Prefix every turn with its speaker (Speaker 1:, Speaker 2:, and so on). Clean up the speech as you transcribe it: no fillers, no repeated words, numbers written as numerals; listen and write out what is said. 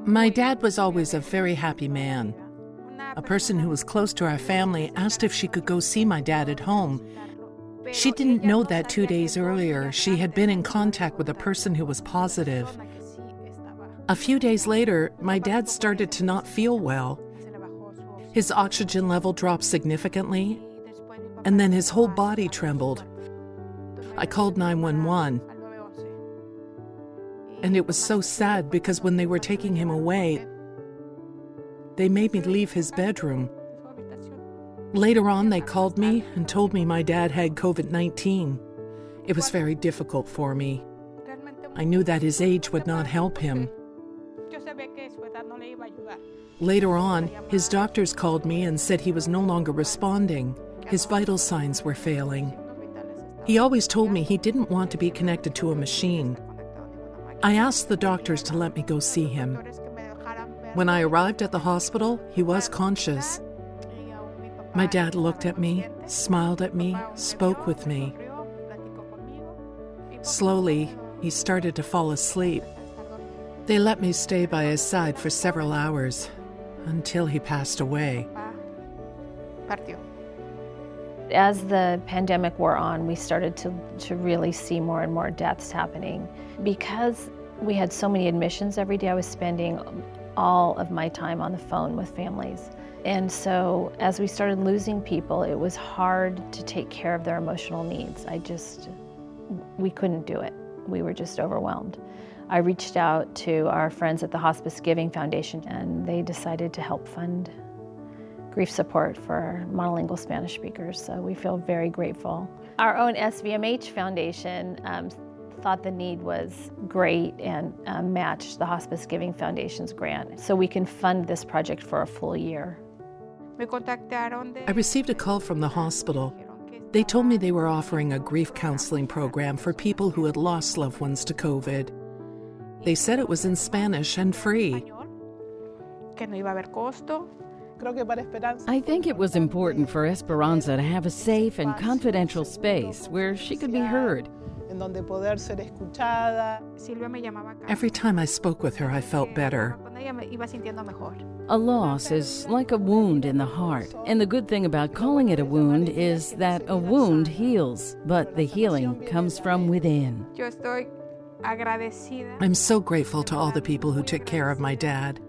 Speaker 1: My dad was always a very happy man. A person who was close to our family asked if she could go see my dad at home. She didn't know that 2 days earlier she had been in contact with a person who was positive. A few days later, my dad started to not feel well. His oxygen level dropped significantly, and then his whole body trembled. I called 911. And it was so sad because when they were taking him away, they made me leave his bedroom. Later on, they called me and told me my dad had COVID-19. It was very difficult for me. I knew that his age would not help him. Later on, his doctors called me and said he was no longer responding. His vital signs were failing. He always told me he didn't want to be connected to a machine. I asked the doctors to let me go see him. When I arrived at the hospital, he was conscious. My dad looked at me, smiled at me, spoke with me. Slowly, he started to fall asleep. They let me stay by his side for several hours, until he passed away.
Speaker 2: As the pandemic wore on, we started to really see more and more deaths happening. Because we had so many admissions every day, I was spending all of my time on the phone with families. And so as we started losing people, it was hard to take care of their emotional needs. We couldn't do it. We were just overwhelmed. I reached out to our friends at the Hospice Giving Foundation, and they decided to help fund grief support for monolingual Spanish speakers, so we feel very grateful. Our own SVMH Foundation thought the need was great and matched the Hospice Giving Foundation's grant, so we can fund this project for a full year.
Speaker 1: I received a call from the hospital. They told me they were offering a grief counseling program for people who had lost loved ones to COVID. They said it was in Spanish and free.
Speaker 3: I think it was important for Esperanza to have a safe and confidential space where she could be heard.
Speaker 1: Every time I spoke with her, I felt better.
Speaker 3: A loss is like a wound in the heart, and the good thing about calling it a wound is that a wound heals, but the healing comes from within.
Speaker 1: I'm so grateful to all the people who took care of my dad.